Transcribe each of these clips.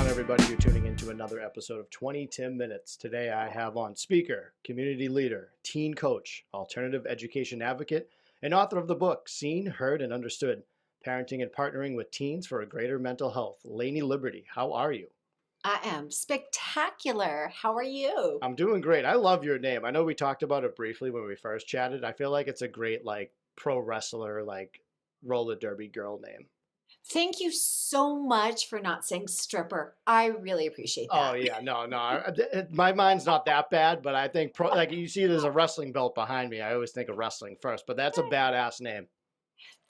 everybody. You're tuning into another episode of 20 Minutes. Today I have on speaker, community leader, teen coach, alternative education advocate, and author of the book, Seen, Heard, and Understood, Parenting and Partnering with Teens for a Greater Mental Health, Lainie Liberti. How are you? I am spectacular. How are you? I'm doing great. I love your name. I know we talked about it briefly when we first chatted. I feel like it's a great, pro wrestler, roller derby girl name. Thank you so much for not saying stripper. I really appreciate that. Oh yeah, no. My mind's not that bad, but I think you see, there's a wrestling belt behind me. I always think of wrestling first, but that's a badass name.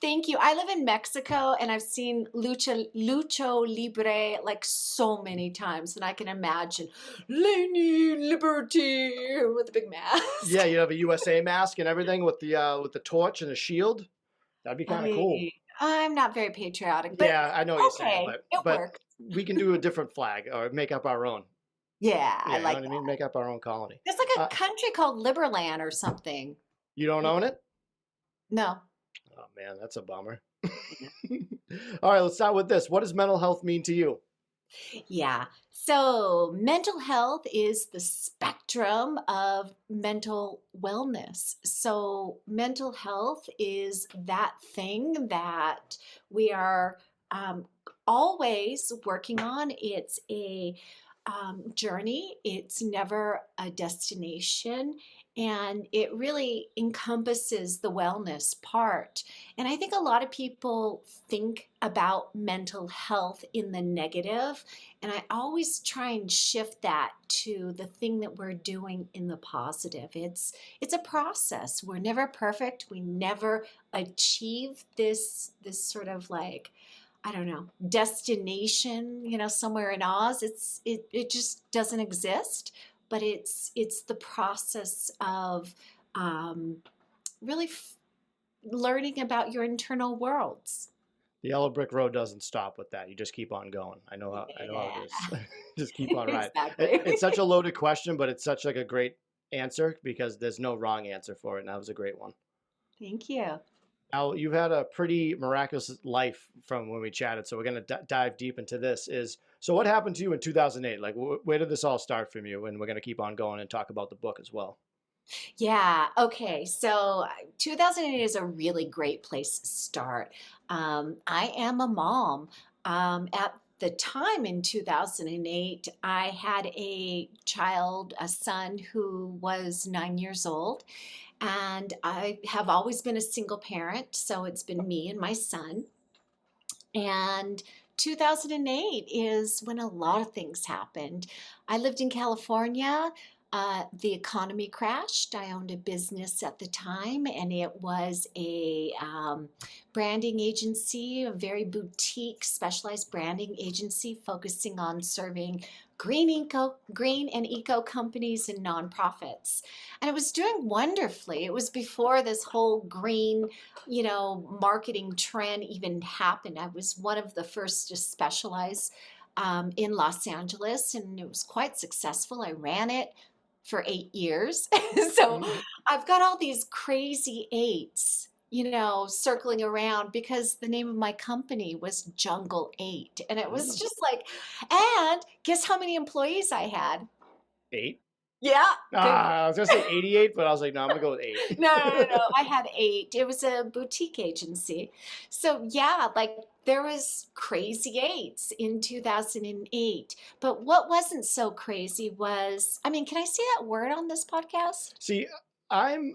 Thank you. I live in Mexico and I've seen Lucho Libre like so many times, and I can imagine Lainie Liberti with a big mask. Yeah, you have a USA mask and everything with the torch and the shield. That'd be kind of cool. I'm not very patriotic, but yeah, I know what you're saying, it but works. We can do a different flag or make up our own. Yeah, I You like know what I mean? Make up our own colony. There's like a country called Liberland or something. You don't own it? No. Oh man, that's a bummer. All right, let's start with this. What does mental health mean to you? Yeah. So mental health is the spectrum of mental wellness. So mental health is that thing that we are always working on. It's a journey. It's never a destination. And it really encompasses the wellness part. And I think a lot of people think about mental health in the negative, and I always try and shift that to the thing that we're doing in the positive. It's a process. We're never perfect. We never achieve this sort of I don't know, destination, somewhere in Oz. It just doesn't exist. But it's the process of really learning about your internal worlds. The yellow brick road doesn't stop with that. You just keep on going. I know how it is. Just keep on riding. Exactly. It's such a loaded question, but it's such a great answer because there's no wrong answer for it, and that was a great one. Thank you. Now, you've had a pretty miraculous life from when we chatted, so we're going to dive deep into this. So what happened to you in 2008? Where did this all start from you? And we're going to keep on going and talk about the book as well. Yeah. Okay. So 2008 is a really great place to start. I am a mom. At the time in 2008, I had a son who was 9 years old. And I have always been a single parent. So it's been me and my son. And 2008 is when a lot of things happened. I lived in California. The economy crashed. I owned a business at the time, and it was a branding agency, a very boutique, specialized branding agency focusing on serving green and eco companies and nonprofits. And it was doing wonderfully. It was before this whole green, marketing trend even happened. I was one of the first to specialize in Los Angeles, and it was quite successful. I ran it for 8 years. So I've got all these crazy eights, circling around because the name of my company was Jungle 8. And it was just and guess how many employees I had? 8? Yeah. I was going to say 88, but I was like, no, I'm going to go with 8. No. I had 8. It was a boutique agency. So yeah, there was crazy 8s in 2008. But what wasn't so crazy was, can I say that word on this podcast? See, I'm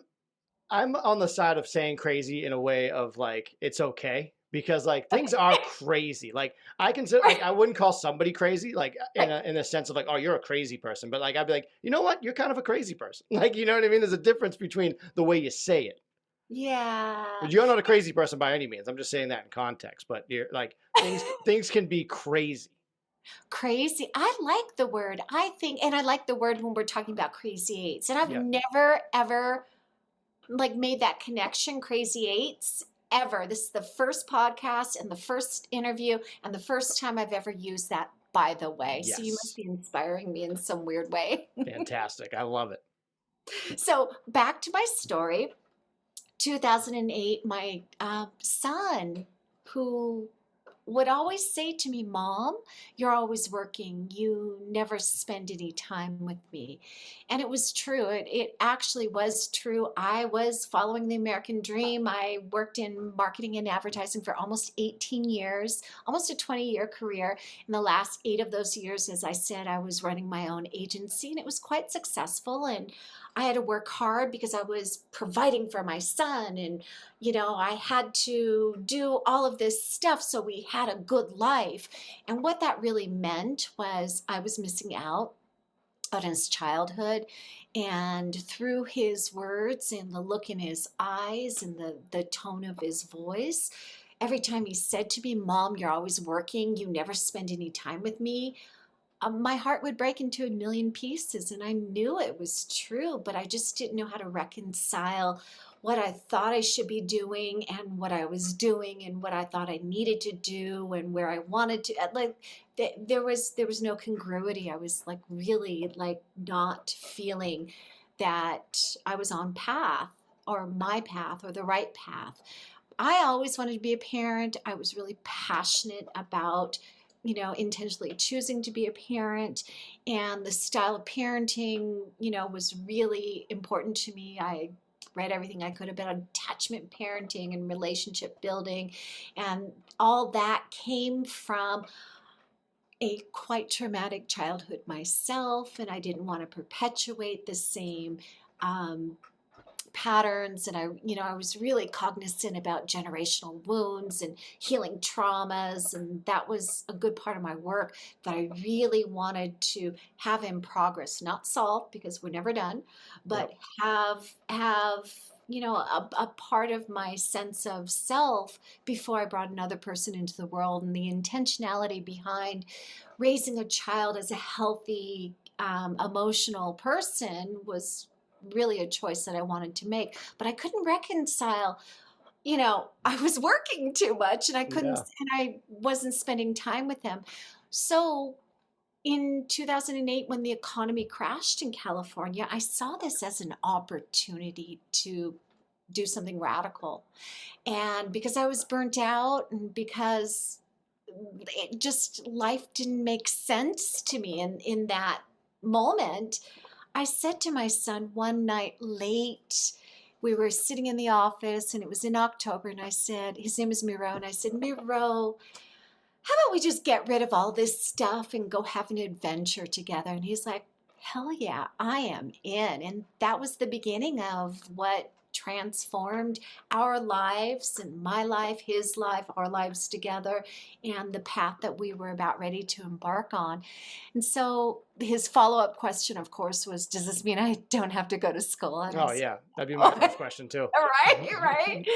on the side of saying crazy in a way of it's okay. Because things are crazy. I consider I wouldn't call somebody crazy in a sense of oh, you're a crazy person, but I'd be you know what, you're kind of a crazy person. You know what I mean? There's a difference between the way you say it. Yeah. But you're not a crazy person by any means. I'm just saying that in context. But you're things can be crazy. Crazy. I like the word. I think, and I like the word when we're talking about crazy 8s. And I've never ever made that connection, crazy 8s. Ever. This is the first podcast and the first interview and the first time I've ever used that, by the way. Yes. So you must be inspiring me in some weird way. Fantastic. I love it. So back to my story. 2008, my son, who would always say to me, "Mom, you're always working. You never spend any time with me." And it was true. It actually was true. I was following the American dream. I worked in marketing and advertising for almost 18 years, almost a 20-year career. In the last 8 of those years, as I said, I was running my own agency, and it was quite successful. And I had to work hard because I was providing for my son, and I had to do all of this stuff so we had a good life. And what that really meant was I was missing out on his childhood. And through his words and the look in his eyes and the tone of his voice, every time he said to me, "Mom, you're always working, you never spend any time with me," my heart would break into a million pieces. And I knew it was true, but I just didn't know how to reconcile what I thought I should be doing and what I was doing and what I thought I needed to do and where I wanted to. Like, there was no congruity. I was like really like not feeling that I was on path, or my path, or the right path. I always wanted to be a parent. I was really passionate about, intentionally choosing to be a parent. And the style of parenting, was really important to me. I read everything I could about attachment parenting and relationship building. And all that came from a quite traumatic childhood myself. And I didn't want to perpetuate the same um, patterns. And I was really cognizant about generational wounds and healing traumas, and that was a good part of my work that I really wanted to have in progress, not solve because we're never done, but Yep. have a part of my sense of self before I brought another person into the world. And the intentionality behind raising a child as a healthy emotional person was really a choice that I wanted to make. But I couldn't reconcile, I was working too much, and Yeah. I wasn't spending time with him. So in 2008, when the economy crashed in California, I saw this as an opportunity to do something radical. And because I was burnt out, and because it just life didn't make sense to me in that moment, I said to my son one night late, we were sitting in the office and it was in October, and I said, his name is Miro, and I said, "Miro, how about we just get rid of all this stuff and go have an adventure together?" And he's like, "Hell yeah, I am in." And that was the beginning of what transformed our lives, and my life, his life, our lives together, and the path that we were about ready to embark on. And so his follow-up question, of course, was, "Does this mean I don't have to go to school?" And I Oh said, yeah, that'd be my "Oh." first question too. Right, right.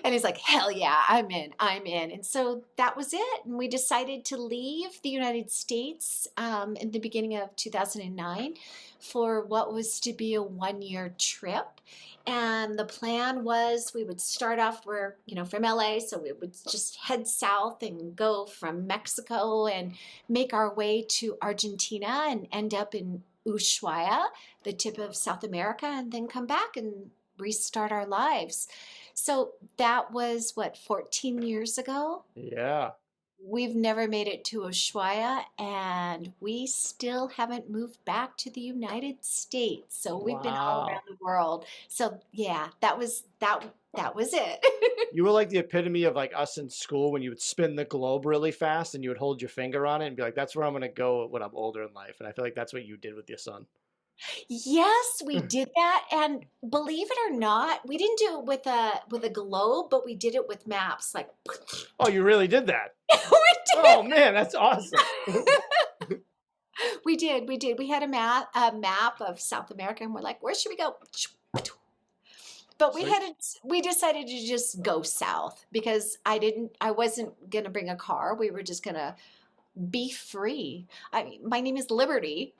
And he's like, "Hell yeah, I'm in, I'm in." And so that was it. And we decided to leave the United States in the beginning of 2009 for what was to be a 1-year trip. And the plan was we would start off, we're, from LA, so we would just head south and go from Mexico and make our way to Argentina and end up in Ushuaia, the tip of South America, and then come back and restart our lives. So that was what, 14 years ago? Yeah. We've never made it to Ushuaia, and we still haven't moved back to the United States. So we've been all around Wow. the world. So yeah, that was it. You were like the epitome of like us in school when you would spin the globe really fast and you would hold your finger on it and be like, "That's where I'm gonna go when I'm older in life." And I feel like that's what you did with your son. Yes, we did that, and believe it or not, we didn't do it with a globe, but we did it with maps. Like Oh, you really did that? we did. Oh man, that's awesome. We did. We had a map of South America, and we're like, "Where should we go?" But So we decided to just go south because I wasn't gonna bring a car. We were just gonna be free. I mean, my name is Liberty,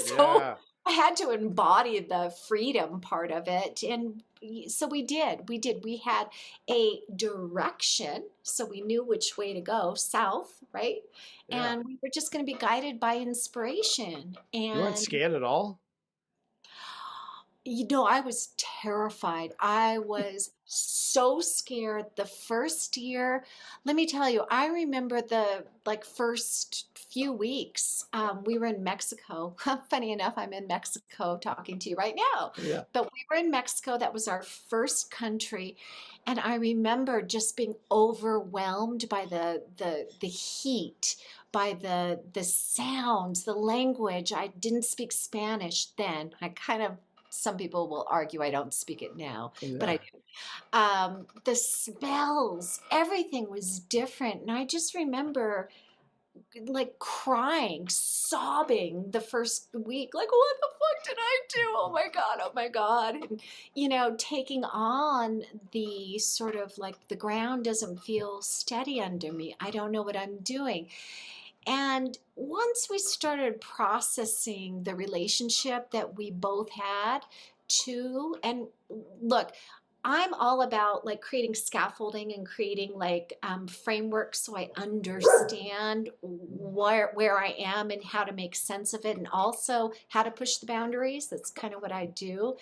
so yeah. I had to embody the freedom part of it. And so we did. We did. We had a direction, so we knew which way to go, south, right? Yeah. And we were just going to be guided by inspiration. You weren't And scared at all? I was terrified. I was so scared the first year. Let me tell you, I remember the like first few weeks. We were in Mexico. Funny enough, I'm in Mexico talking to you right now. Yeah. But we were in Mexico. That was our first country. And I remember just being overwhelmed by the heat, by the sounds, the language. I didn't speak Spanish then. I kind of some people will argue I don't speak it now, but I Yeah. do. The smells, everything was different. And I just remember like crying, sobbing the first week, like, what the fuck did I do? Oh my God, oh my God. And, taking on the sort of like the ground doesn't feel steady under me. I don't know what I'm doing. And once we started processing the relationship that we both had, too, and look, I'm all about like creating scaffolding and creating like frameworks so I understand where I am and how to make sense of it, and also how to push the boundaries. That's kind of what I do.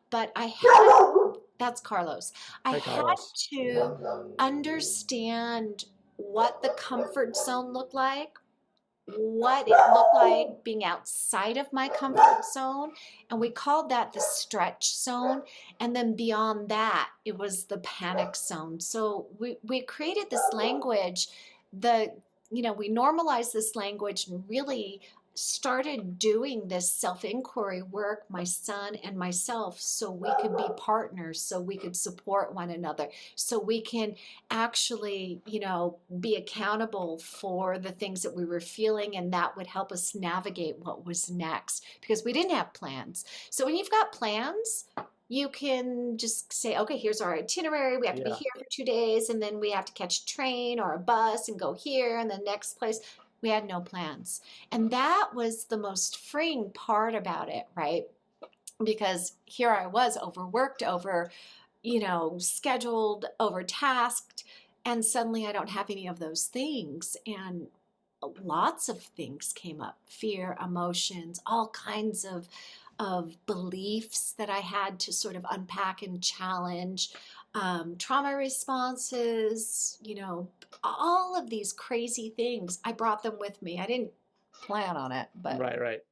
But I had that's Carlos. I Hi, had Carlos. to understand what the comfort zone looked like, what it looked like being outside of my comfort zone. And we called that the stretch zone. And then beyond that, it was the panic zone. So we created this language, we normalized this language and really started doing this self-inquiry work, my son and myself, so we could be partners, so we could support one another, so we can actually, be accountable for the things that we were feeling, and that would help us navigate what was next because we didn't have plans. So when you've got plans, you can just say, okay, here's our itinerary. We have to be Yeah. here for 2 days, and then we have to catch a train or a bus and go here and the next place. We had no plans. And that was the most freeing part about it, right? Because here I was overworked, scheduled, overtasked, and suddenly I don't have any of those things. And lots of things came up: fear, emotions, all kinds of beliefs that I had to sort of unpack and challenge, trauma responses, all of these crazy things. I brought them with me. I didn't plan on it, but Right. Right.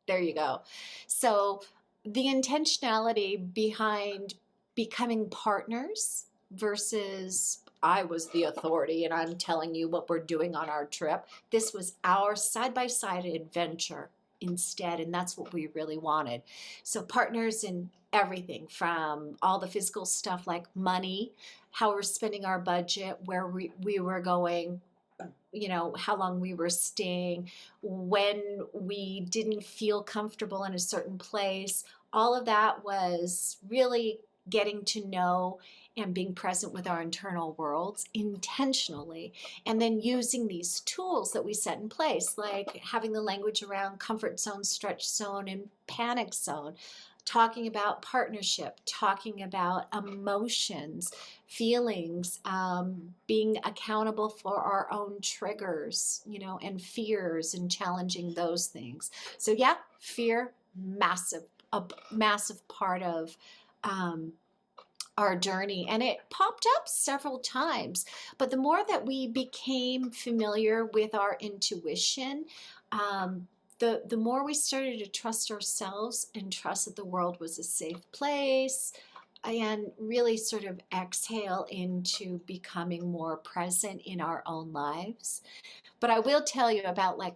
there you go. So the intentionality behind becoming partners versus I was the authority and I'm telling you what we're doing on our trip. This was our side by side adventure instead. And that's what we really wanted. So, partners in everything from all the physical stuff like money, how we're spending our budget, where we were going, how long we were staying, when we didn't feel comfortable in a certain place. All of that was really getting to know and being present with our internal worlds intentionally, and then using these tools that we set in place, like having the language around comfort zone, stretch zone, and panic zone, talking about partnership, talking about emotions, feelings, being accountable for our own triggers, and fears, and challenging those things. So yeah, fear, a massive part of our journey, and it popped up several times. But the more that we became familiar with our intuition, the more we started to trust ourselves and trust that the world was a safe place, and really sort of exhale into becoming more present in our own lives. But I will tell you, about like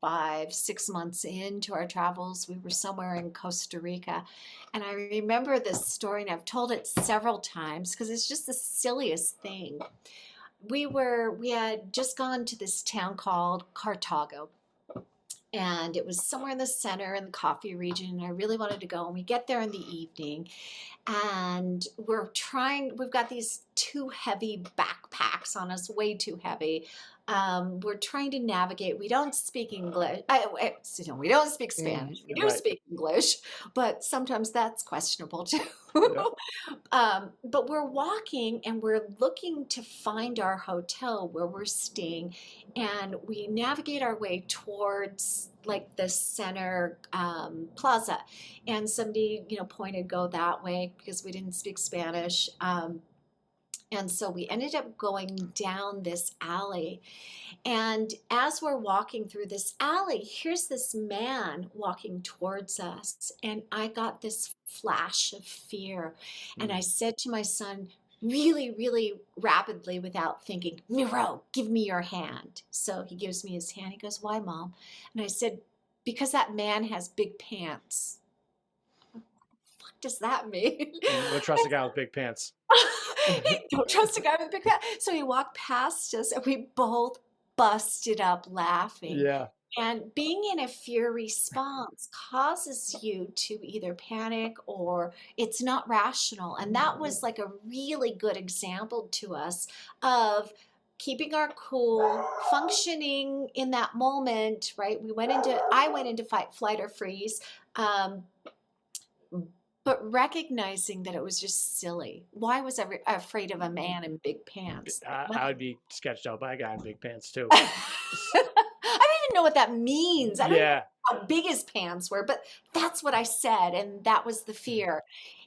5, 6 months into our travels, we were somewhere in Costa Rica. And I remember this story, and I've told it several times because it's just the silliest thing. We had just gone to this town called Cartago, and it was somewhere in the center in the coffee region, and I really wanted to go. And we get there in the evening, and we've got these two heavy backpacks packs on us, way too heavy. We're trying to navigate. We don't speak English. We don't speak Spanish. We do Right. speak English, but sometimes that's questionable too. Yeah. But we're walking and we're looking to find our hotel where we're staying, and we navigate our way towards like the center plaza. And somebody, pointed, go that way because we didn't speak Spanish. And so we ended up going down this alley. And as we're walking through this alley, here's this man walking towards us. And I got this flash of fear. And I Mm. said to my son, really, really rapidly, without thinking, Miro, give me your hand. So he gives me his hand. He goes, why, Mom? And I said, because that man has big pants. What does that mean? Don't trust a guy with big pants. Don't trust a guy with a big pants. So he walked past us and we both busted up laughing. Yeah. And being in a fear response causes you to either panic or it's not rational. And that was like a really good example to us of keeping our cool, functioning in that moment, right? I went into fight, flight, or freeze. But recognizing that it was just silly. Why was I afraid of a man in big pants? I would be sketched out by a guy in big pants too. I don't even know what that means. I don't know Yeah. how big his pants were, but that's what I said, and that was the fear.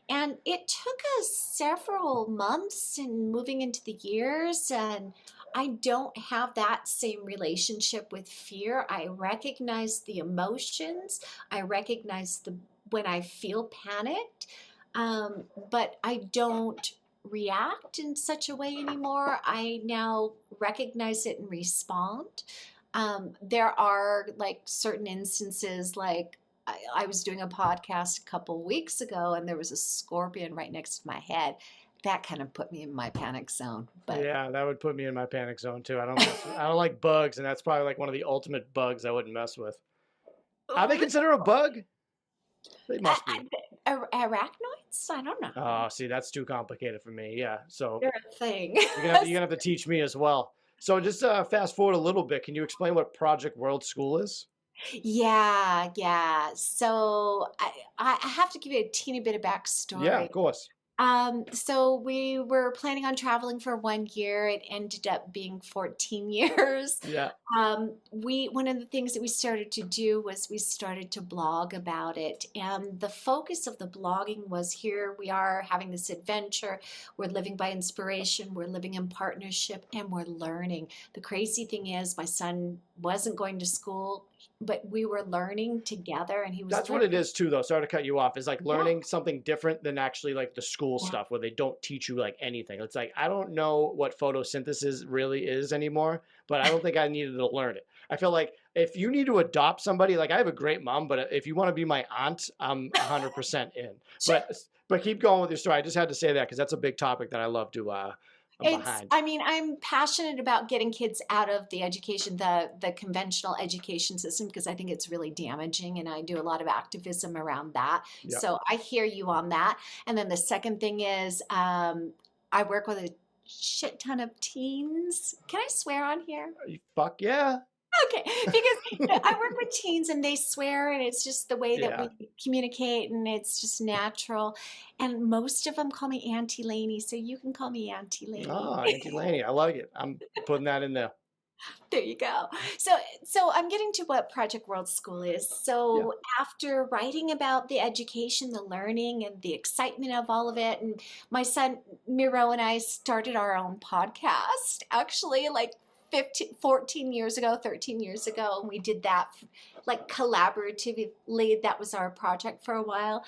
And it took us several months and moving into the years, and I don't have that same relationship with fear. I recognize the emotions. I recognize when I feel panicked, but I don't react in such a way anymore. I now recognize it and respond. There are like certain instances, like I was doing a podcast a couple weeks ago and there was a scorpion right next to my head. That kind of put me in my panic zone. But Yeah, that would put me in my panic zone too. I don't like bugs, and that's probably like one of the ultimate bugs I wouldn't mess with. Are they considered a bug? They must be. Arachnoids? I don't know. Oh, see, that's too complicated for me. Yeah, so They're a thing. you're gonna have to teach me as well. So just fast forward a little bit. Can you explain what Project World School is? Yeah, yeah. So I have to give you a teeny bit of Yeah, backstory. of course. So we were planning on traveling for 1 year. It ended up being 14 years. Yeah. One of the things that we started to do was we started to blog about it. And the focus of the blogging was, here we are having this adventure. We're living by inspiration. We're living in partnership and we're learning. The crazy thing is my son wasn't going to school, but we were learning together and he was That's what it is too, though. Sorry to cut you off. Is like Yeah. learning something different than actually like the school Yeah. stuff where they don't teach you like anything. It's like I don't know what photosynthesis really is anymore, but I don't think I needed to learn it. I feel like if you need to adopt somebody, like I have a great mom, but if you want to be my aunt, I'm 100% in. Sure. But keep going with your story. I just had to say that because that's a big topic that I love to. I'm behind. I'm passionate about getting kids out of the education, the conventional education system, because I think it's really damaging, and I do a lot of activism around that. Yep. So I hear you on that. And then the second thing is, I work with a shit ton of teens. Can I swear on here? Fuck yeah. Okay, because I work with teens and they swear, and it's just the way that Yeah. we communicate, and it's just natural. And most of them call me Auntie Lainie, so you can call me Auntie Lainie. Oh, Auntie Lainie, I like it. I'm putting that in there. There you go. So I'm getting to what Project World School is. So after writing about the education, the learning, and the excitement of all of it, and my son Miro and I started our own podcast, actually, like 14 years ago, 13 years ago, and we did that like collaboratively. That was our project for a while.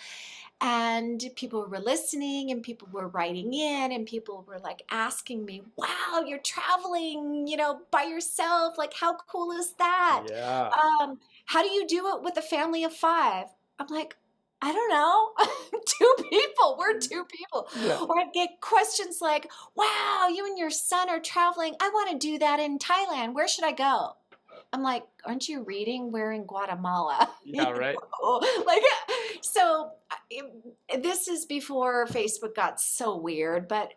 And people were listening and people were writing in and people were like asking me, wow, you're traveling, by yourself. Like, how cool is that? Yeah. How do you do it with a family of 5? I'm like, I don't know. 2 people. We're 2 people. Yeah. Or I'd get questions like, wow, you and your son are traveling. I want to do that in Thailand. Where should I go? I'm like, aren't you reading? We're in Guatemala. Yeah, right. Like, so this is before Facebook got so weird, but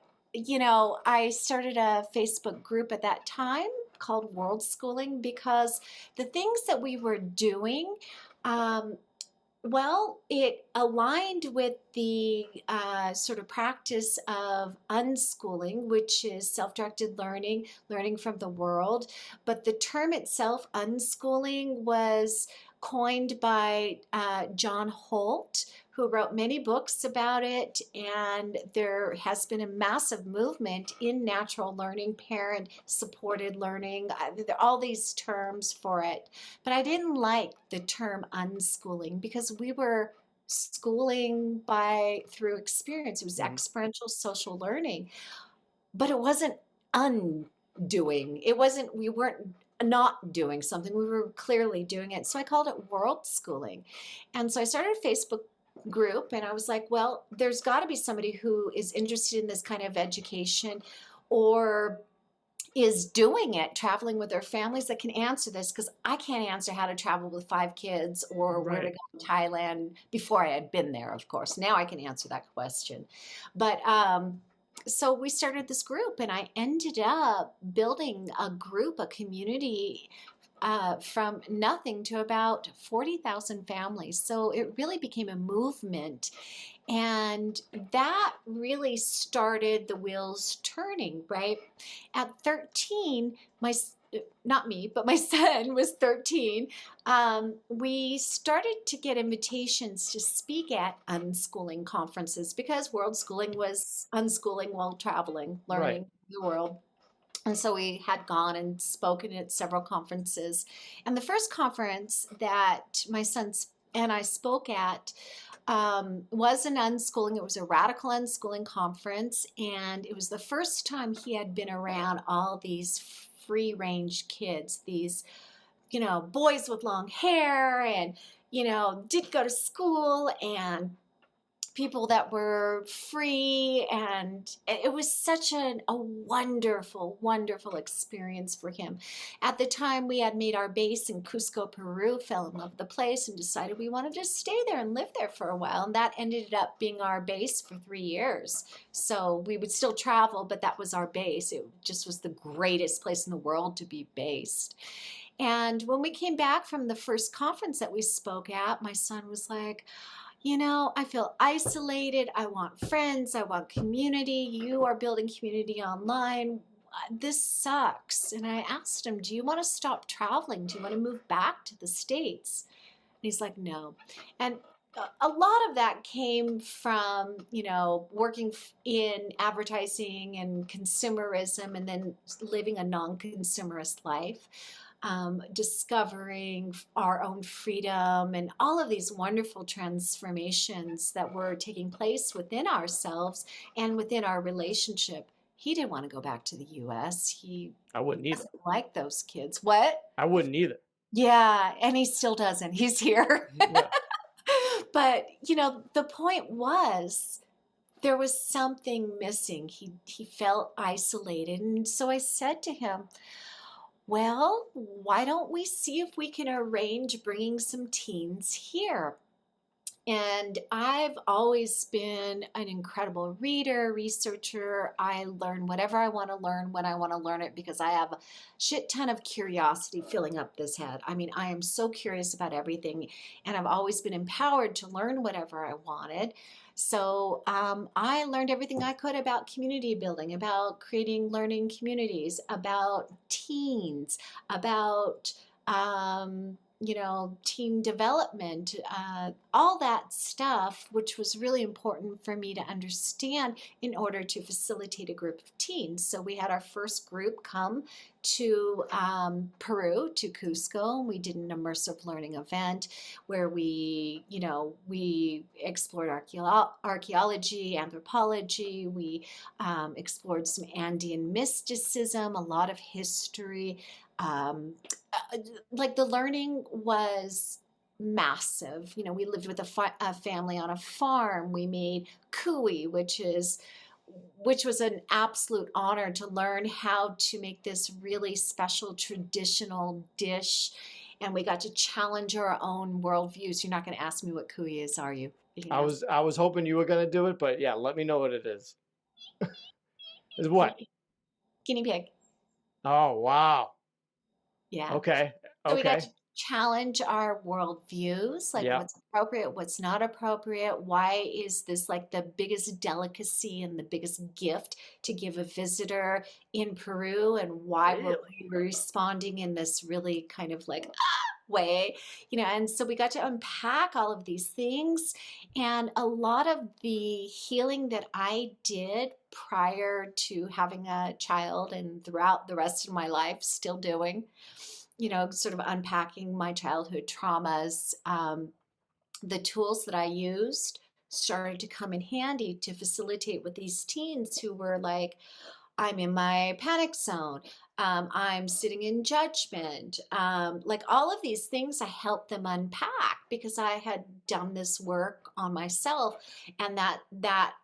I started a Facebook group at that time called World Schooling because the things that we were doing, um, well, it aligned with the sort of practice of unschooling, which is self directed learning, learning from the world. But the term itself, unschooling, was coined by John Holt, who wrote many books about it. And there has been a massive movement in natural learning, parent supported learning, there are all these terms for it. But I didn't like the term unschooling because we were schooling by through experience. It was Mhm. experiential social learning, but it wasn't undoing. It wasn't, we weren't not doing something. We were clearly doing it. So I called it world schooling. And so I started a Facebook group and I was like, well, there's got to be somebody who is interested in this kind of education or is doing it, traveling with their families that can answer this because I can't answer how to travel with 5 kids or where to Right. go in Thailand before I had been there, of course. Now I can answer that question. But so we started this group, and I ended up building a group, a community from nothing to about 40,000 families. So it really became a movement. And that really started the wheels turning, right? At 13, not me, but my son was 13. We started to get invitations to speak at unschooling conferences because world schooling was unschooling while traveling, Right. learning the world. And so we had gone and spoken at several conferences. And the first conference that my son and I spoke at was an unschooling. It was a radical unschooling conference. And it was the first time he had been around all these free range kids, these, boys with long hair and, didn't go to school and people that were free, and it was such a wonderful, wonderful experience for him. At the time, we had made our base in Cusco, Peru, fell in love with the place and decided we wanted to stay there and live there for a while, and that ended up being our base for 3 years. So we would still travel, but that was our base. It just was the greatest place in the world to be based. And when we came back from the first conference that we spoke at, my son was like, I feel isolated. I want friends. I want community. You are building community online. This sucks. And I asked him, do you want to stop traveling? Do you want to move back to the States? And he's like, no. And a lot of that came from, working in advertising and consumerism and then living a non consumerist life, discovering our own freedom and all of these wonderful transformations that were taking place within ourselves and within our relationship. He didn't want to go back to the US. He I wouldn't either. doesn't like those kids. What? I wouldn't either. Yeah, and he still doesn't. He's here. Yeah. But, the point was there was something missing. He felt isolated. And so I said to him, well, why don't we see if we can arrange bringing some teens here? And I've always been an incredible reader, researcher. I learn whatever I want to learn when I want to learn it because I have a shit ton of curiosity filling up this head. I mean, I am so curious about everything, and I've always been empowered to learn whatever I wanted. So I learned everything I could about community building, about creating learning communities, about teens, about team development, all that stuff, which was really important for me to understand in order to facilitate a group of teens. So we had our first group come to Peru, to Cusco, and we did an immersive learning event where we explored archaeology, anthropology, we explored some Andean mysticism, a lot of history. Um, like the learning was massive. We lived with a family on a farm. We made cuy, which was an absolute honor to learn how to make this really special traditional dish. And we got to challenge our own worldviews. You're not going to ask me what cuy is, are you? You can I ask. was I was hoping you were gonna do it, but yeah, let me know what it is. Is Guinea what? pig. Guinea pig. Oh, wow. Yeah. Okay. So we got Okay. to challenge our worldviews, like Yeah. what's appropriate, what's not appropriate. Why is this like the biggest delicacy and the biggest gift to give a visitor in Peru? And why were Really? we responding in this really kind of like way? And so we got to unpack all of these things. And a lot of the healing that I did prior to having a child and throughout the rest of my life, still doing, sort of unpacking my childhood traumas, the tools that I used started to come in handy to facilitate with these teens who were like, I'm in my panic zone. I'm sitting in judgment. Like all of these things, I helped them unpack because I had done this work on myself, and that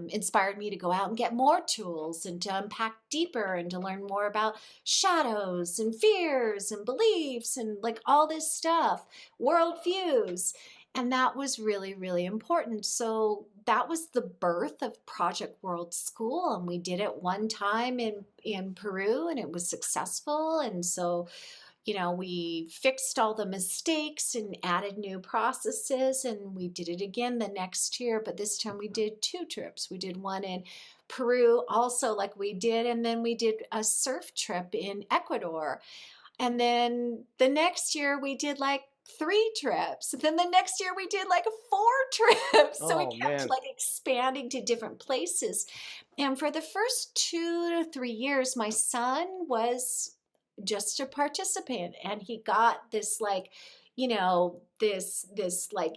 inspired me to go out and get more tools and to unpack deeper and to learn more about shadows and fears and beliefs and like all this stuff, worldviews. And that was really, really important. So that was the birth of Project World School. And we did it one time in Peru and it was successful. And so, we fixed all the mistakes and added new processes. And we did it again the next year. But this time we did 2 trips. We did one in Peru also, like we did. And then we did a surf trip in Ecuador. And then the next year we did like 3 trips. Then the next year we did like 4 trips. So we Oh, kept man. like expanding to different places. And for the first 2 to 3 years, my son was just a participant and he got this like, this like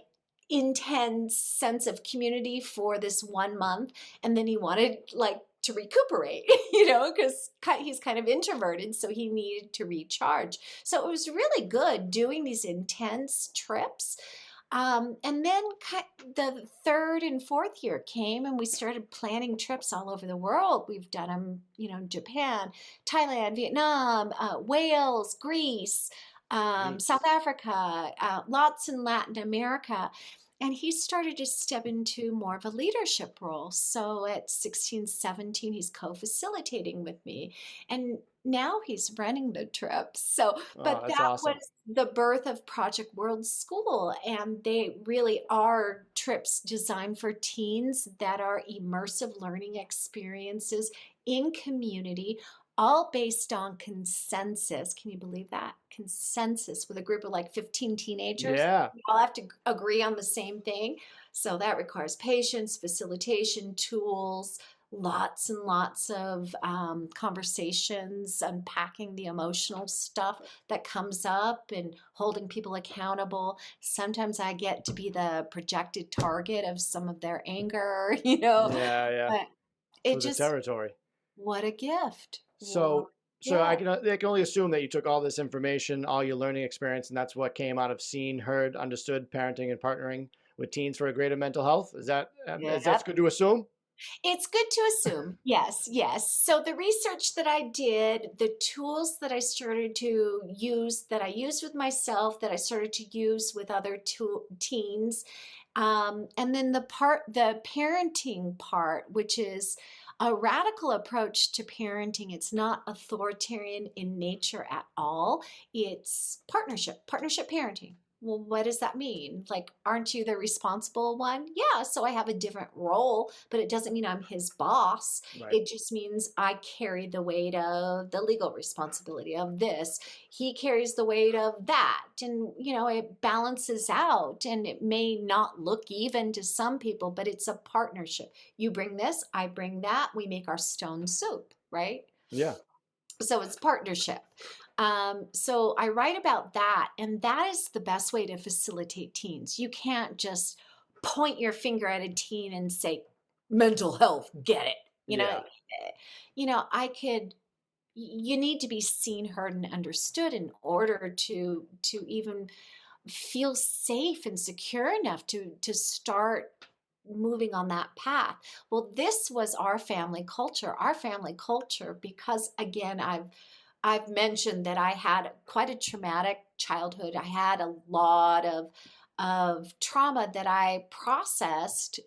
intense sense of community for this 1 month. And then he wanted like to recuperate, because he's kind of introverted, so he needed to recharge. So it was really good doing these intense trips. And then the third and fourth year came, and we started planning trips all over the world. We've done them, Japan, Thailand, Vietnam, Wales, Greece, Jeez. South Africa, lots in Latin America. And he started to step into more of a leadership role. So at 16, 17, he's co-facilitating with me. And now he's running the trips. So, Oh, but that's that awesome. was the birth of Project World School. And they really are trips designed for teens that are immersive learning experiences in community, all based on consensus. Can you believe that? Consensus with a group of like 15 teenagers. Yeah. We all have to agree on the same thing. So that requires patience, facilitation, tools, lots and lots of conversations, unpacking the emotional stuff that comes up and holding people accountable. Sometimes I get to be the projected target of some of their anger, Yeah. Yeah. but For it the just, territory. what a gift. What So, a so I gift. can I can only assume that you took all this information, all your learning experience, and that's what came out of seen, heard, understood parenting and partnering with teens for a greater mental health. Is that Yep. good to assume? It's good to assume. Yes, yes. So the research that I did, the tools that I started to use, that I used with myself, that I started to use with other teens, and then the parenting part, which is a radical approach to parenting. It's not authoritarian in nature at all. It's partnership parenting. Well, what does that mean? Like, aren't you the responsible one? Yeah, so I have a different role, but it doesn't mean I'm his boss. Right. It just means I carry the weight of the legal responsibility of this. He carries the weight of that. And, it balances out and it may not look even to some people, but it's a partnership. You bring this, I bring that, we make our stone soup, right? Yeah. So it's partnership. So I write about that, and that is the best way to facilitate teens. You can't just point your finger at a teen and say, mental health, get it. Yeah. I could, you need to be seen, heard, and understood in order to even feel safe and secure enough to start moving on that path. Well, this was our family culture. Our family culture, because again, I've mentioned that I had quite a traumatic childhood. I had a lot of trauma that I processed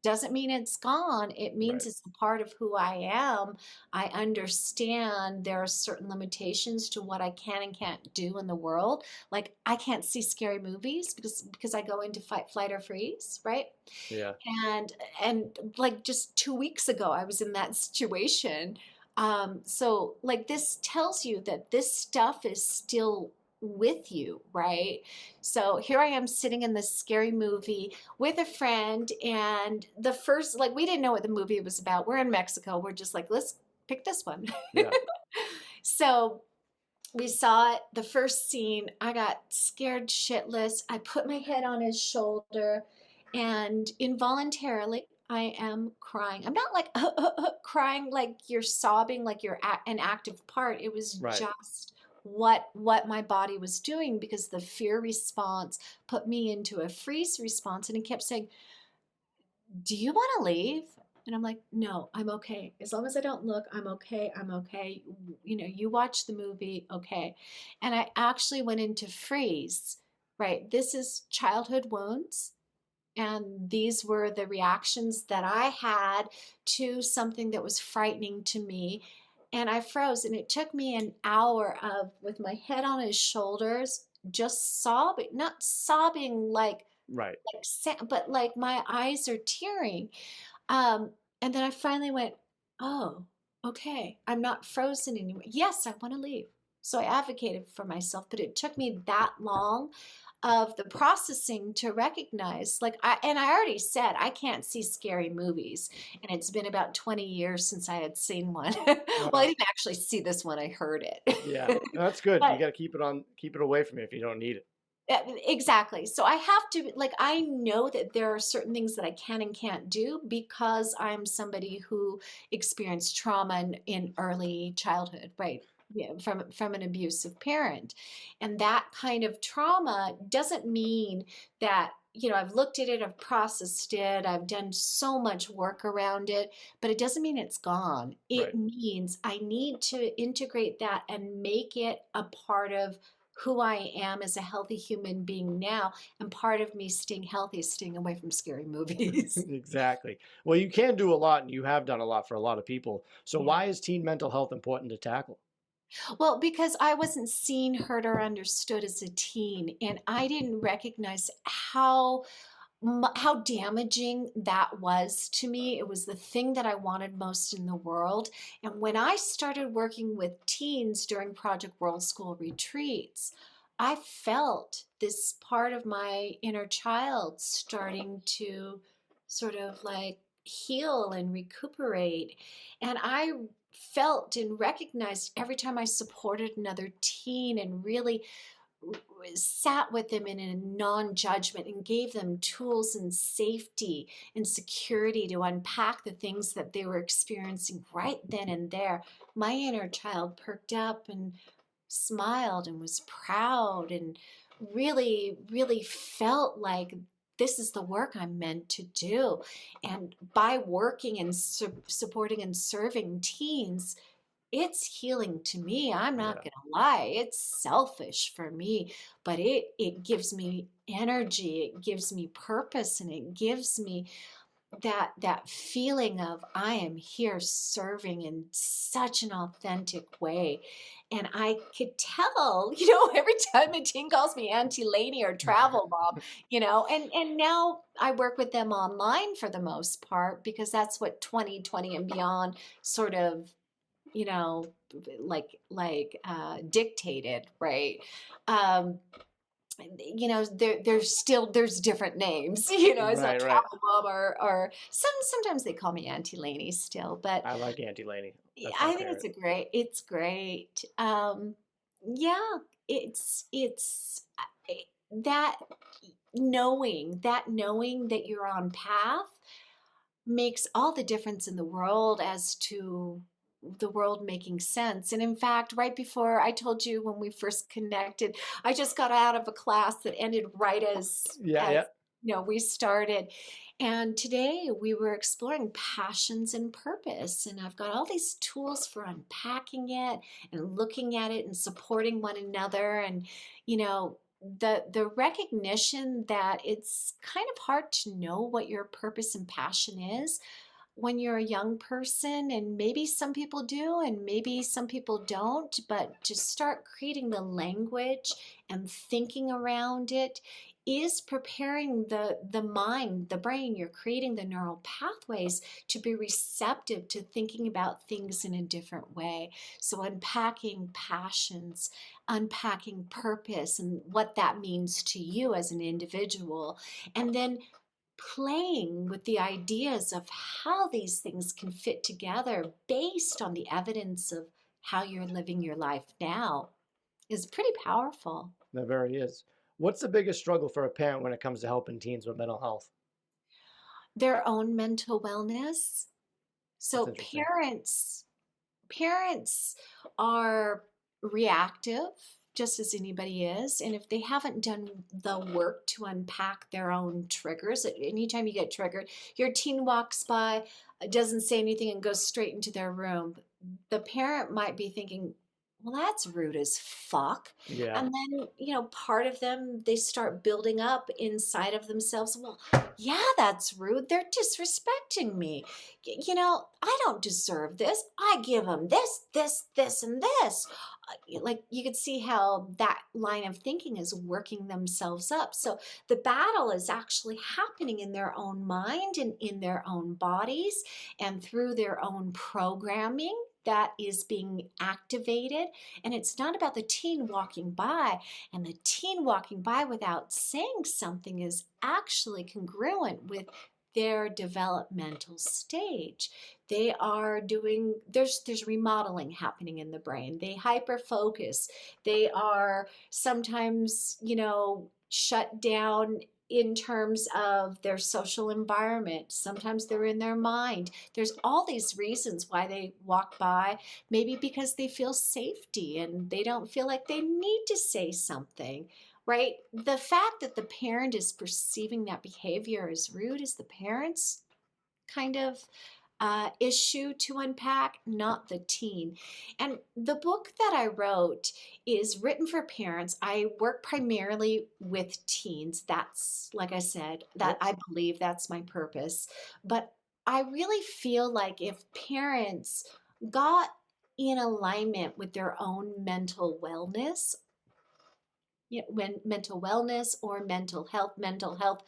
doesn't mean it's gone. It means Right. it's a part of who I am. I understand there are certain limitations to what I can and can't do in the world. Like I can't see scary movies because I go into fight, flight, or freeze, right? Yeah. And like just 2 weeks ago, I was in that situation. So like this tells you that this stuff is still with you, right? So here I am sitting in this scary movie with a friend, and the first, like, we didn't know what the movie was about. We're in Mexico. We're just like, let's pick this one. Yeah. So we saw it, the first scene. I got scared shitless. I put my head on his shoulder, and involuntarily, I am crying. I'm not like crying like you're sobbing, like you're an active part. It was Right. just what my body was doing because the fear response put me into a freeze response, and he kept saying, "Do you want to leave?" And I'm like, "No, I'm okay. As long as I don't look, I'm okay. I'm okay. You know, you watch the movie, okay." And I actually went into freeze, right? This is childhood wounds. And these were the reactions that I had to something that was frightening to me. And I froze. And it took me an hour of, with my head on his shoulders, just sobbing, not sobbing Right. but like my eyes are tearing. Um, and then I finally went, oh, okay, I'm not frozen anymore. Yes, I want to leave. So I advocated for myself, but it took me that long of the processing to recognize, like, I already said I can't see scary movies, and it's been about 20 years since I had seen one. Well, I Wow. didn't actually see this one, I heard Yeah. it. No, that's good. You But got to keep it away from you if you don't need it. exactly. So I have to, like, I know that there are certain things that I can and can't do because I'm somebody who experienced trauma in early childhood, right? Yeah, from an abusive parent. And that kind of trauma doesn't mean that, you know, I've looked at it, I've processed it, I've done so much work around it, but it doesn't mean it's gone. It Right. means I need to integrate that and make it a part of who I am as a healthy human being now, and part of me staying healthy is staying away from scary movies. Exactly. Well, you can do a lot and you have done a lot for a lot of people. So Yeah. why is teen mental health important to tackle? Well, because I wasn't seen, heard, or understood as a teen, and I didn't recognize how damaging that was to me. It was the thing that I wanted most in the world. And when I started working with teens during Project World School retreats, I felt this part of my inner child starting to sort of like heal and recuperate. And I felt and recognized every time I supported another teen and really sat with them in a non-judgment and gave them tools and safety and security to unpack the things that they were experiencing right then and there, my inner child perked up and smiled and was proud and really, really felt like this is the work I'm meant to do. And by working and supporting and serving teens, it's healing to me. I'm not Yeah. gonna lie. It's selfish for me, but it gives me energy, it gives me purpose, and it gives me that feeling of I am here serving in such an authentic way. And I could tell, you know, every time a teen calls me Auntie Lainie or Travel Mom, you know, and now I work with them online for the most part because that's what 2020 and beyond sort of, you know, dictated, right? um you know, there's different names. You know, it's not Right, right. Travel Mom or sometimes they call me Auntie Laney still, but I like Auntie Laney. yeah, That's my I think favorite. it's great. Yeah, it's that knowing that you're on path makes all the difference in the world as to the world making sense. And in fact, right before I told you when we first connected, I just got out of a class that ended right Yeah, as yeah. you know, we started. And today we were exploring passions and purpose. And I've got all these tools for unpacking it and looking at it and supporting one another. And, you know, the recognition that it's kind of hard to know what your purpose and passion is when you're a young person, and maybe some people do and maybe some people don't, but to start creating the language and thinking around it is preparing the mind, the brain. You're creating the neural pathways to be receptive to thinking about things in a different way. So unpacking passions, unpacking purpose and what that means to you as an individual, and then playing with the ideas of how these things can fit together based on the evidence of how you're living your life now is pretty powerful. That very is. What's the biggest struggle for a parent when it comes to helping teens with mental health? Their own mental wellness. That's So interesting. parents are reactive just as anybody is, and if they haven't done the work to unpack their own triggers, anytime you get triggered, your teen walks by, doesn't say anything and goes straight into their room, the parent might be thinking, well, that's rude as fuck. Yeah. And then, part of them, they start building up inside of themselves. Well, yeah, that's rude. They're disrespecting me. I don't deserve this. I give them this, and this. Like you could see how that line of thinking is working themselves up. So the battle is actually happening in their own mind and in their own bodies and through their own programming that is being activated. And it's not about the teen walking by. And the teen walking by without saying something is actually congruent with their developmental stage. They are doing, there's remodeling happening in the brain. They hyper focus. They are sometimes, shut down in terms of their social environment. Sometimes they're in their mind. There's all these reasons why they walk by, maybe because they feel safety and they don't feel like they need to say something, right? The fact that the parent is perceiving that behavior as rude is the parent's kind of issue to unpack, not the teen. And the book that I wrote is written for parents. I work primarily with teens. That's, like I said, that Yep. I believe that's my purpose. But I really feel like if parents got in alignment with their own mental wellness, when mental wellness or mental health,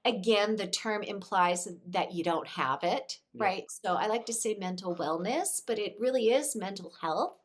again, the term implies that you don't have it, Yep. right? So I like to say mental wellness, but it really is mental health.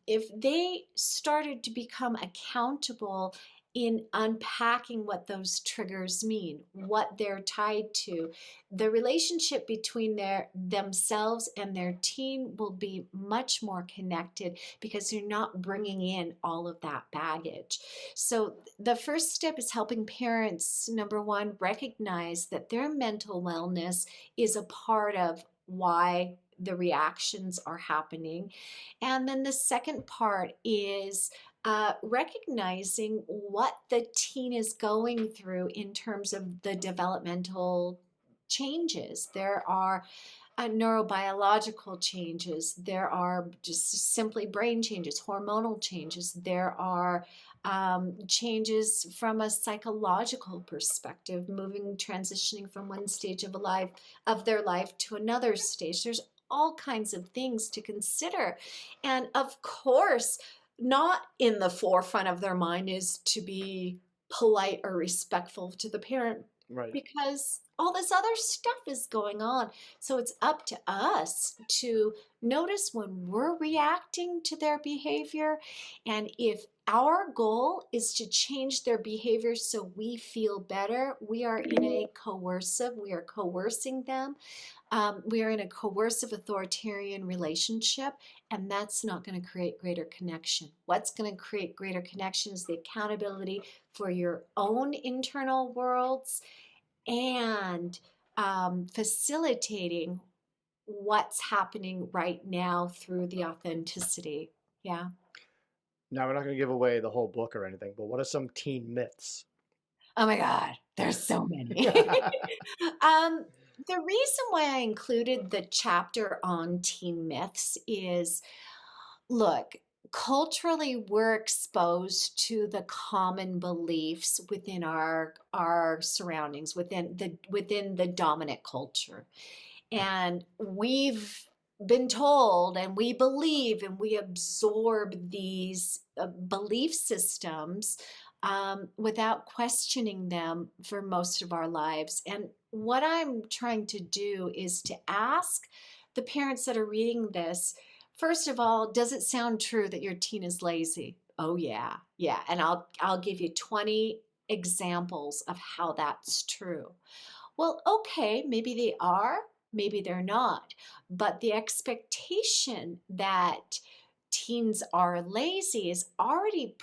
If they started to become accountable in unpacking what those triggers mean, what they're tied to, the relationship between themselves and their teen will be much more connected because you're not bringing in all of that baggage. So the first step is helping parents, number one, recognize that their mental wellness is a part of why the reactions are happening. And then the second part is recognizing what the teen is going through in terms of the developmental changes. There are neurobiological changes. There are just simply brain changes, hormonal changes. There are changes from a psychological perspective, transitioning from one stage of their life to another stage. There's all kinds of things to consider, and of course, not in the forefront of their mind is to be polite or respectful to the parent Right. because all this other stuff is going on. So it's up to us to notice when we're reacting to their behavior. And if our goal is to change their behavior so we feel better, we are coercing them. We are in a coercive authoritarian relationship, and that's not going to create greater connection. What's going to create greater connection is the accountability for your own internal worlds and facilitating what's happening right now through the authenticity. Yeah. Now, we're not going to give away the whole book or anything, but what are some teen myths? Oh my God, there's so many. um, the reason why I included the chapter on teen myths is, look, culturally we're exposed to the common beliefs within our surroundings, within the dominant culture. And we've been told and we believe and we absorb these belief systems without questioning them for most of our lives. And what I'm trying to do is to ask the parents that are reading this, first of all, does it sound true that your teen is lazy? Oh yeah, yeah. And I'll give you 20 examples of how that's true. Well, okay, maybe they are, maybe they're not. But the expectation that teens are lazy is already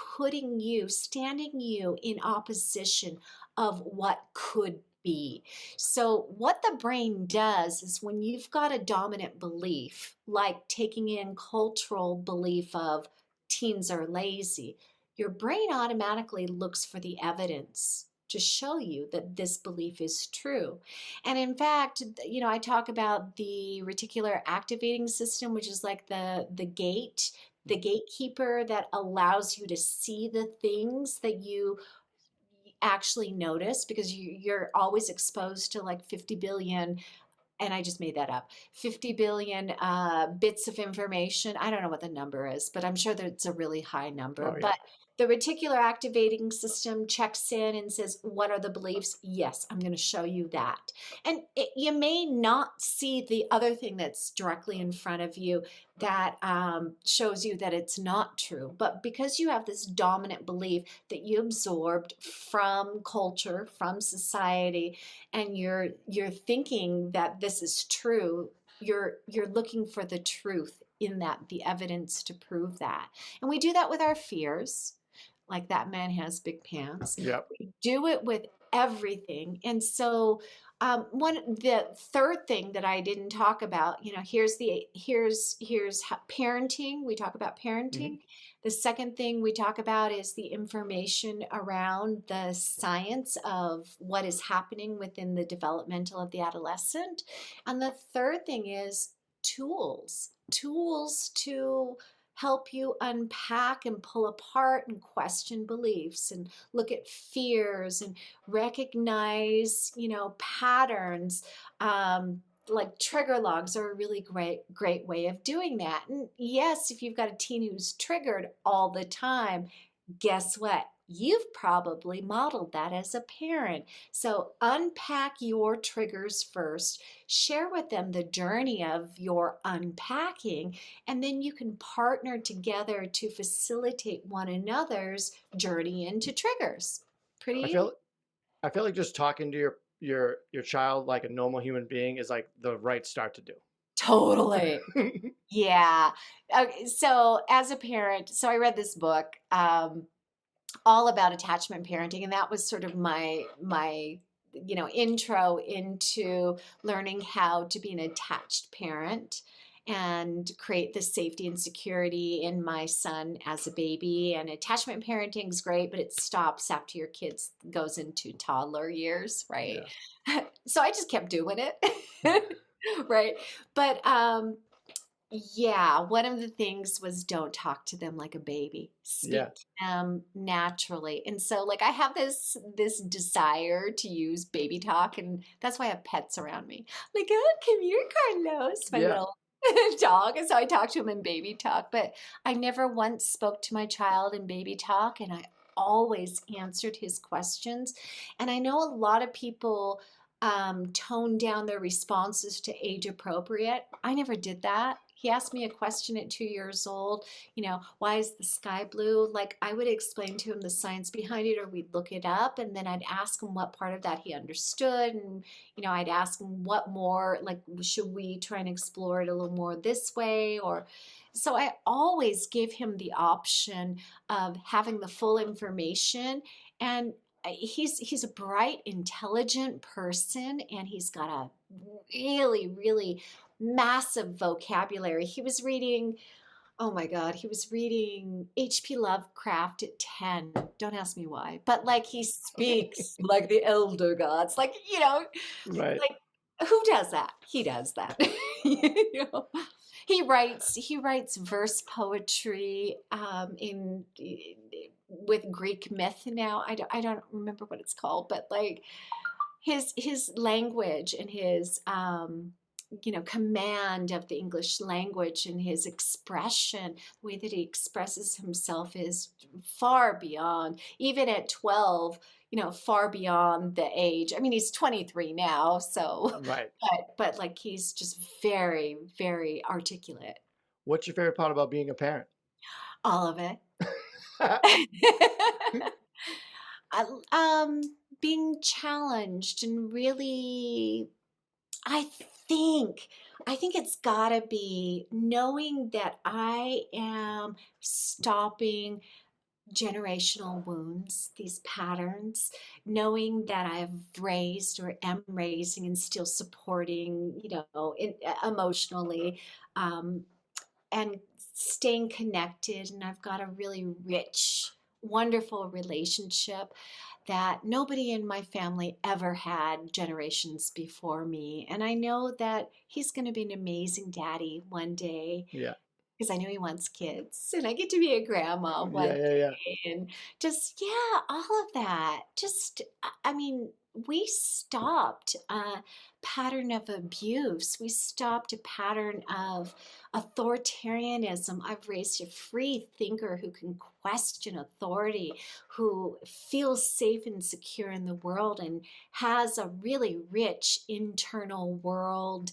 standing you in opposition of what could be. So, what the brain does is when you've got a dominant belief, like taking in cultural belief of teens are lazy, your brain automatically looks for the evidence to show you that this belief is true. And in fact, I talk about the reticular activating system, which is like the gatekeeper that allows you to see the things that you actually notice, because you're always exposed to like 50 billion, and I just made that up, 50 billion bits of information. I don't know what the number is, but I'm sure that it's a really high number. Oh yeah. But the reticular activating system checks in and says, what are the beliefs? Yes, I'm going to show you that. And you may not see the other thing that's directly in front of you that shows you that it's not true. But because you have this dominant belief that you absorbed from culture, from society, and you're thinking that this is true, you're looking for the truth in that, the evidence to prove that. And we do that with our fears, like that man has big pants. Yep. We do it with everything. And so the third thing that I didn't talk about, here's how, parenting. We talk about Hmm. parenting. The second thing we talk about is the information around the science of what is happening within the developmental of the adolescent. And the third thing is tools to help you unpack and pull apart and question beliefs and look at fears and recognize, patterns. Like trigger logs are a really great way of doing that. And yes, if you've got a teen who's triggered all the time, guess what? You've probably modeled that as a parent. So unpack your triggers first, share with them the journey of your unpacking, and then you can partner together to facilitate one another's journey into triggers. I Pretty feel I feel like just talking to your child like a normal human being is like the right start to totally. do. Yeah. Okay, so as a parent, so I read this book all about attachment parenting, and that was sort of my intro into learning how to be an attached parent and create the safety and security in my son as a baby. And attachment parenting is great, but it stops after your kids goes into toddler years, right? Yeah. So I just kept doing it. Right. But yeah, one of the things was don't talk to them like a baby. Yeah. Speak to them naturally. And so like I have this desire to use baby talk, and that's why I have pets around me. Like, oh, come here, Carlos, my Yeah. little dog. And so I talk to him in baby talk, but I never once spoke to my child in baby talk, and I always answered his questions. And I know a lot of people tone down their responses to age appropriate. I never did that. He asked me a question at 2 years old, why is the sky blue? Like I would explain to him the science behind it, or we'd look it up, and then I'd ask him what part of that he understood. And, I'd ask him what more, like, should we try and explore it a little more this way? Or so I always give him the option of having the full information. And he's a bright, intelligent person, and he's got a really, really massive vocabulary. He was reading, oh my God, he was reading H.P. Lovecraft at 10. Don't ask me why, but like he speaks like the elder gods, like, Right. like Who does that? He does that. You know? He writes verse poetry in with Greek myth now. I don't remember what it's called, but like his language and his command of the English language and his expression, the way that he expresses himself is far beyond, even at 12, far beyond the age. I mean, he's 23 now, so, Right. but like he's just very, very articulate. What's your favorite part about being a parent? All of it. I, being challenged and really, I think I think it's gotta be knowing that I am stopping generational wounds, these patterns, knowing that I've raised or am raising and still supporting, emotionally, um, and staying connected. And I've got a really rich, wonderful relationship that nobody in my family ever had generations before me. And I know that he's going to be an amazing daddy one day Yeah. because I know he wants kids and I get to be a grandma Yeah, one yeah, yeah. day. And just, yeah, all of that. Just, I mean, we stopped a pattern of abuse. We stopped a pattern of authoritarianism. I've raised a free thinker who can question authority, who feels safe and secure in the world and has a really rich internal world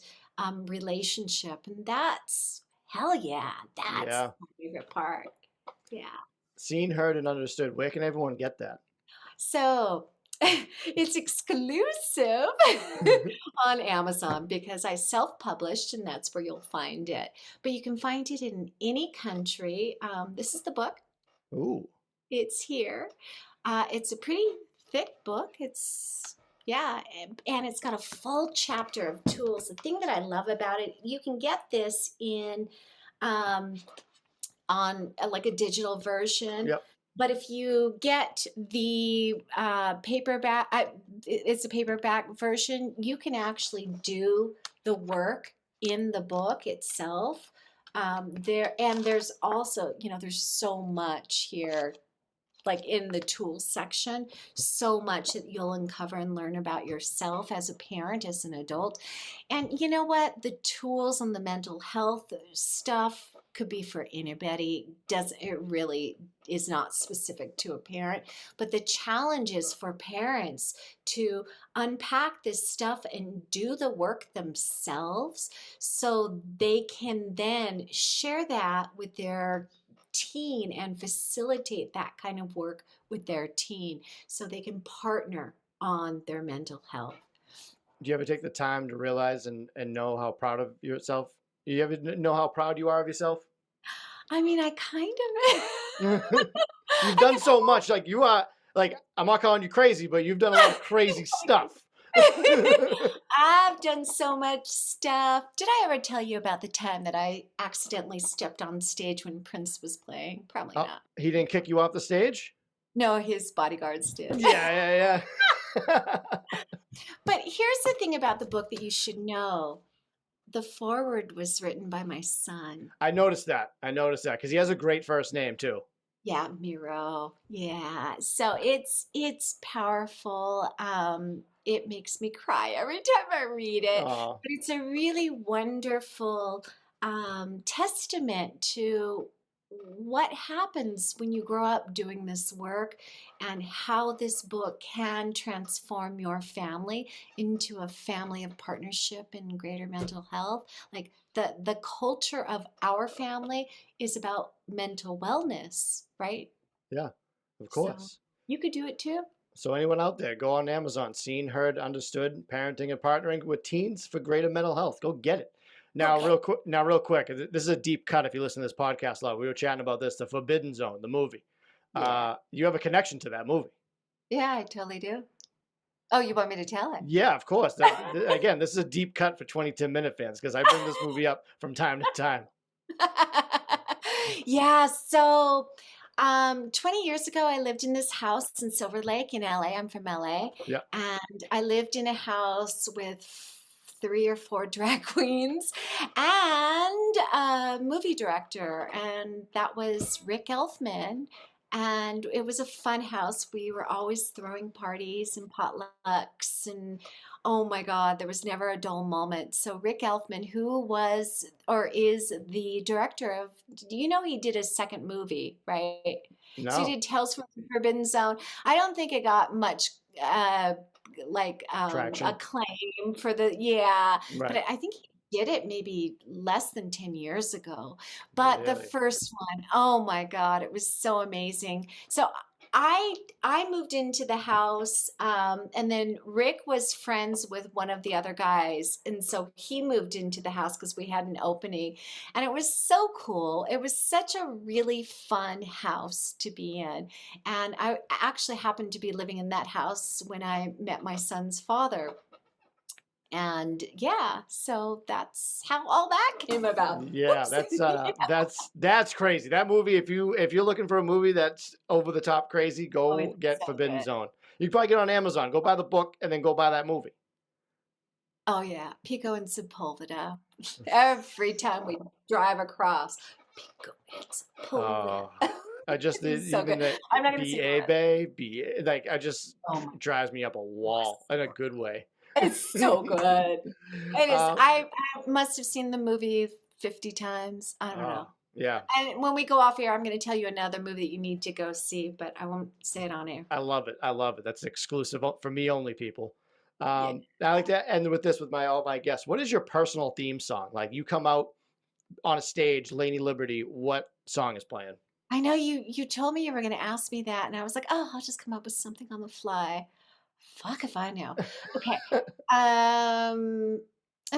relationship. And that's, hell yeah, that's Yeah. my favorite part. Yeah. Seen, heard, and understood. Where can everyone get that? So it's exclusive on Amazon because I self-published and that's where you'll find it. But you can find it in any country. This is the book. Ooh. It's here. It's a pretty thick book. Yeah, and it's got a full chapter of tools. The thing that I love about it, you can get this in um, on like a digital version. Yep. But if you get the paperback, it's a paperback version, you can actually do the work in the book itself. There's also, there's so much here, like in the tools section, so much that you'll uncover and learn about yourself as a parent, as an adult. And you know what? The tools on the mental health stuff could be for anybody. It really is not specific to a parent, but the challenge is for parents to unpack this stuff and do the work themselves so they can then share that with their teen and facilitate that kind of work with their teen so they can partner on their mental health. Do you ever take the time to realize and know how proud of yourself? You ever know how proud you are of yourself? I mean, I kind of You've I done can so much. Like you are like I'm not calling you crazy, but you've done a lot of crazy stuff. I've done so much stuff. Did I ever tell you about the time that I accidentally stepped on stage when Prince was playing? Probably Oh, not. he didn't kick you off the stage? No, his bodyguards did. Yeah, yeah. But here's the thing about the book that you should know. The foreword was written by my son. I noticed that. I noticed that because he has a great first name too. Yeah, Miro. Yeah. So it's powerful. It makes me cry every time I read it. Oh, But it's a really wonderful testament to what happens when you grow up doing this work and how this book can transform your family into a family of partnership and greater mental health. Like the culture of our family is about mental wellness, right? yeah, of So course. you could do it too. So anyone out there, go on Amazon. Seen, heard, understood. Parenting and partnering with teens for greater mental health. Go get it. Now, Okay. real quick. This is a deep cut. If you listen to this podcast a lot, we were chatting about this. The Forbidden Zone, the movie. Yeah. You have a connection to that movie. Yeah, I totally do. Oh, you want me to tell it? Yeah, of course. Again, this is a deep cut for 22-minute fans because I bring this movie up from time to time. Yeah, so 20 years ago, I lived in this house in Silver Lake in LA. I'm from LA. Yeah. And I lived in a house with 3 or 4 drag queens and a movie director, and that was Rick Elfman. And it was a fun house. We were always throwing parties and potlucks, and oh my God, there was never a dull moment. So Rick Elfman, who was or is the director of, do you know he did a second movie, right? So he No did Tales from the Forbidden Zone. I don't think it got much uh traction. acclaim for the, yeah, but Right. I think he did it maybe less than 10 years ago. But the Really? first one, oh my God, it was so amazing. So I moved into the house, and then Rick was friends with one of the other guys, and so he moved into the house because we had an opening, and it was so cool. It was such a really fun house to be in, and I actually happened to be living in that house when I met my son's father. And yeah, so that's how all that came about. Yeah, Whoops. that's crazy. That movie, if you're looking for a movie that's over the top crazy, Oh, go it's get so Forbidden good. Zone. You can probably get it on Amazon. Go buy the book and then go buy that movie. Oh yeah, Pico and Sepulveda. Every time we drive across, Pico and Sepulveda. Uh, I just It's so even good. the I'm not even singing BA it. Bay, BA, like I just Oh my drives me up a wall in a God, good way. it's so good. It is. uh, I must have seen the movie 50 times. I don't know. yeah, And when we go off here, I'm going to tell you another movie that you need to go see, but I won't say it on air. I love it. I love it. That's exclusive for me only, people. Yeah. I like to end with this with my all my guests. What is your personal theme song? Like you come out on a stage, Lainie Liberty, what song is playing? I know you told me you were going to ask me that, and I was like, oh, I'll just come up with something on the fly. Fuck if I know. Okay. I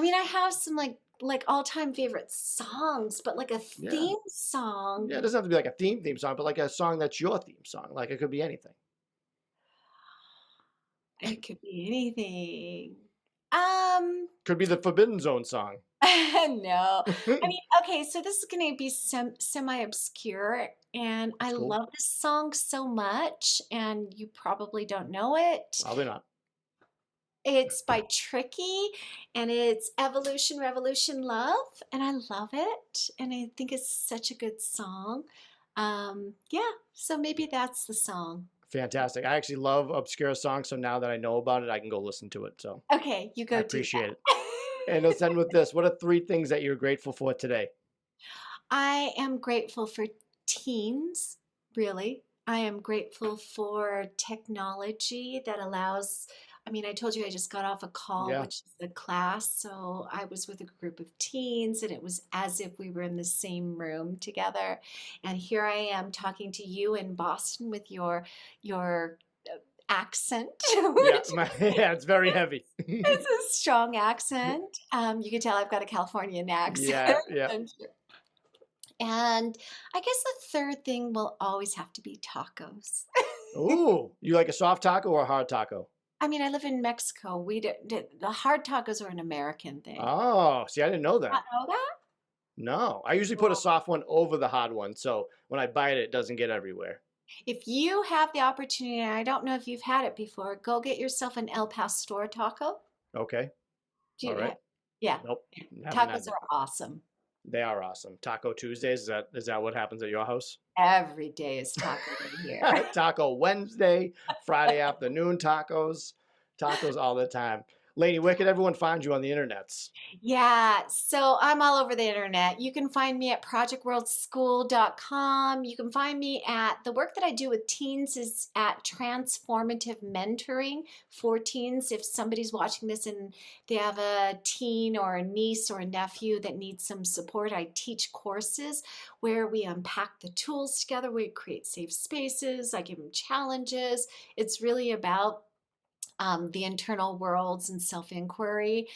mean, I have some like all-time favorite songs, but like a Yeah. theme song. Yeah, it doesn't have to be like a theme song, but like a song that's your theme song. Like it could be anything. It could be anything. Um, Could be the Forbidden Zone song. no. I That's mean, okay, so this is going to be semi-obscure, and I cool. love this song so much, and you probably don't know it. Probably not. It's by Tricky, and it's Evolution Revolution Love, and I love it, and I think it's such a good song. Yeah, so maybe that's the song. Fantastic. I actually love obscure songs, so now that I know about it, I can go listen to it. So Okay, you I go do appreciate it. that. And let's end with this. What are three things that you're grateful for today? I am grateful for teens, really. I am grateful for technology that allows, I mean, I told you I just got off a call, Yeah. which is the class. So I was with a group of teens, and it was as if we were in the same room together. And here I am talking to you in Boston with your accent, Yeah. which Yeah, it's very heavy. is a strong accent. You can tell I've got a Californian accent. Yeah. Yeah. I'm sure. And I guess the third thing will always have to be tacos. Ooh, you like a soft taco or a hard taco? I mean, I live in Mexico. The hard tacos are an American thing. Oh, see, I didn't know that. Not know that? No, I usually put a Well, soft one over the hard one, so when I bite it, it doesn't get everywhere. if you have the opportunity, and I don't know if you've had it before, go get yourself an El Pastor taco. Okay. Do All you right. ha- yeah, Nope. Haven't had tacos that. are awesome. They are awesome. Taco Tuesdays, is that what happens at your house? Every day is taco day here. Taco Wednesday, Friday afternoon tacos, tacos all the time. Lady, where can everyone find you on the internets? Yeah, so I'm all over the internet. You can find me at projectworldschool.com. You can find me at the work that I do with teens is at transformative mentoring for teens. If somebody's watching this and they have a teen or a niece or a nephew that needs some support, I teach courses where we unpack the tools together. We create safe spaces. I give them challenges. It's really about the internal worlds and self inquiry.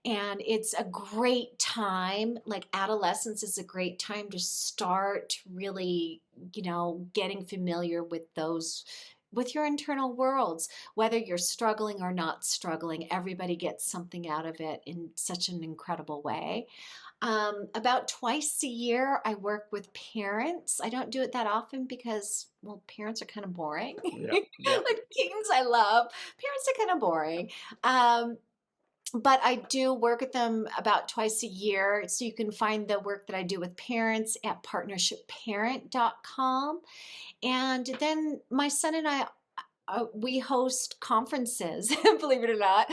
And it's a great time, like adolescence is a great time to start really, getting familiar with those, with your internal worlds. Whether you're struggling or not struggling, everybody gets something out of it in such an incredible way. About twice a year, I work with parents. I don't do it that often because, well, parents are kind of boring. Yeah, yeah. Like teens, I love. Parents are kind of boring. Um, but I do work with them about twice a year. So you can find the work that I do with parents at partnershipparent.com. And then my son and I, we host conferences, believe it or not.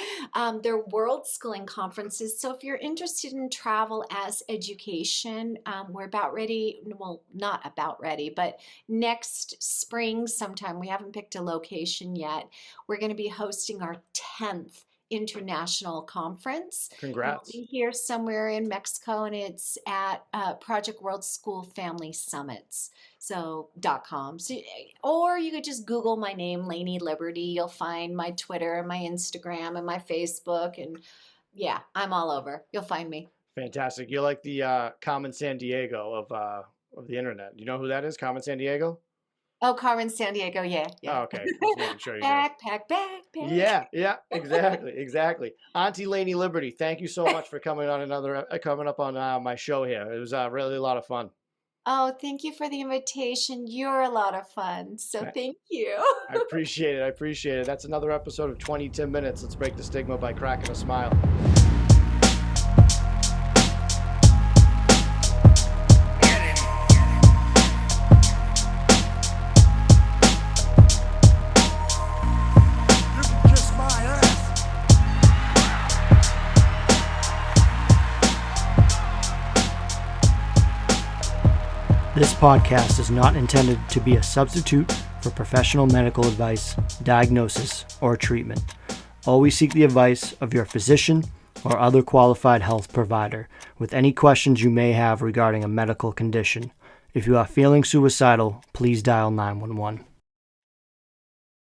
They're world schooling conferences. So if you're interested in travel as education, we're about ready. Well, not about ready, but next spring sometime, we haven't picked a location yet. We're going to be hosting our 10th international conference, and we'll Congrats. be here somewhere in Mexico, and it's at Project World School Family Summits. So .com. So, or you could just Google my name, Lainie Liberty. You'll find my Twitter and my Instagram and my Facebook, and yeah, I'm all over. You'll find me. Fantastic. You're like the Carmen San Diego of the internet. You know who that is? Carmen San Diego? Oh, Carmen San Diego. Yeah, Oh, yeah. okay. Just making sure you do. Backpack, backpack. Yeah, yeah, exactly, exactly. Auntie Lainie Liberty, thank you so much for coming on coming up on my show here. It was really a lot of fun. Oh, thank you for the invitation. You're a lot of fun. So I thank you. I appreciate it. I appreciate it. That's another episode of 20 Minutes. Let's break the stigma by cracking a smile. This podcast is not intended to be a substitute for professional medical advice, diagnosis, or treatment. Always seek the advice of your physician or other qualified health provider with any questions you may have regarding a medical condition. If you are feeling suicidal, please dial 911.